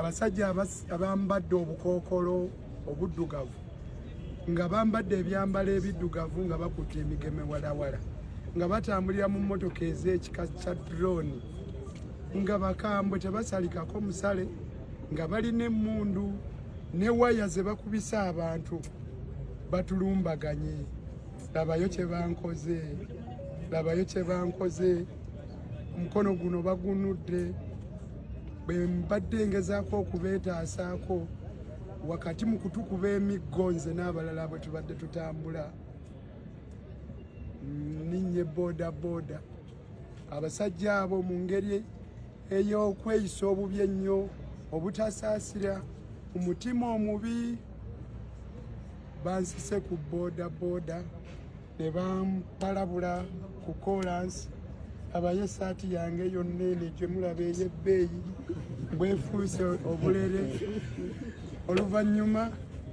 Abasajja abambadde obukookolo obuddugavu nga bambadde ebyambalo ebiddugavu nga bakutte emigeme walawala nga batambulira mu mmotoka ez'ekika kya drone nga bakambwe tebasalikako musale nga balina emmundu ne waya ze bakubisa abantu batulumbaganye. Labayo kye bankoze, labayo kye bankoze, omukono guno bagunudde. Bwe mbadde ngezaako okubeetaasaako wakati mu kutukuba emiggo nze n'abalala bwe tubadde tutambula ninnye boda abasajja abo mu ngeri ey'okweyisa obubi ennyo obutasaasira umutima omubi bansise ku boda ne bampalabula ku kolansi abaye esaati yange yonna eno gye mulaba ey'ebbeeyi bwefuuse obulere oluvannyuma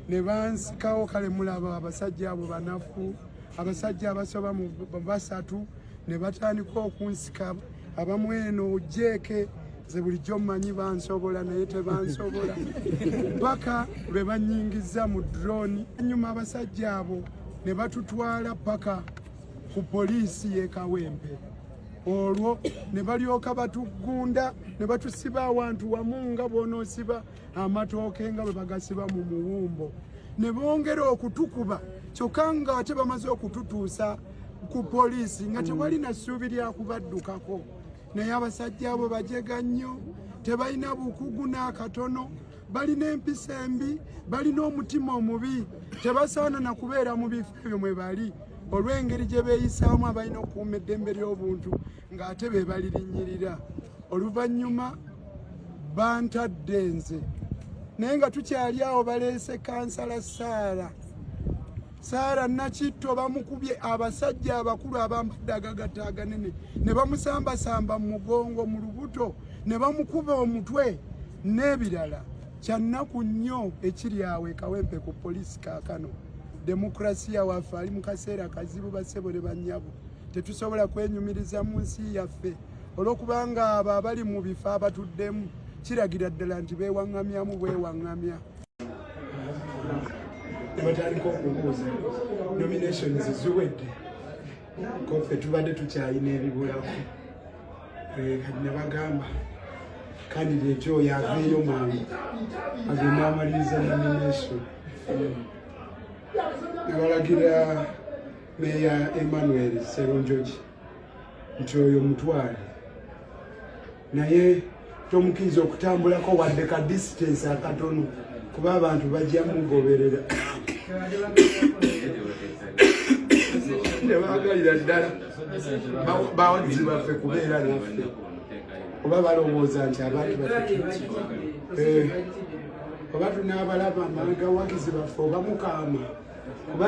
ne bansikawo kale mulaba abasajja abo banafu abasajja abasoba mu basatu ne batandika okunsika abamu eno jeeke ze bulijjo mmanyi bansobola naye tebansobola paka lwe banyingiza mu drone. Ennyuma abasajja abo ne batutwala paka ku poliisi y'e Kawempe. Olwo ne balyoka batugunda ne batusiba awantu wamu nga bw'onoosiba amatooke nga bwe bagasiba mu muwumbo ne bongera okutukuba kyokka nga ate bamaze okututuusa ku poliisi nga tewali na ssuubi lya kubaddukako. Naye abasajja abo bajega nnyo, tebalina bukugu n'akatono, balina empisa embi, balina omutima omubi, tebasaana na kubeera mu bifo ebyo mwe bali olw'engeri gye beeyisaamu abalina okukuuma eddembe ly'obuntu ng'ate be balirinnyirira. Oluvannyuma bantadde nze naye nga tukyali awo baleese kansala Saara Nakitto bamukubye abasajja abakulu abambadde agagatta aganene ne bamusambasamba mu mugongo mu lubuto ne bamukuba omutwe n'ebirala. Kyannaku nnyo ekiri awo e Kawempe ku poliisi kaakano. Demokrasiya waffe ali mu kaseera kazibu bassebo ne bannyabo. Tetusobola kwenyumiriza mu nsi yaffe olw'okubanga abo abali mu bifo abatuddemu kiragira ddala nti beewaŋŋamyamu bwewaŋŋamya. Batandika okubuuza nominations ziwedde koffe tubadde tukyalina ebibulafu ne bagamba candidate oyo aveeyo mangu agenda amaliriza nomination. Ne balagira Meya Emmanuel Sserunjogi nti oyo mutwale naye tomukiriza okutambulako wadde ka distance akatono kuba abantu bajja mugoberera. Ne baagalira ddala bawagizi baffe kubeera naffe oba balowooza nti abantu baffe oba tunaabalaba amagawagizi baffe oba mukaama kuba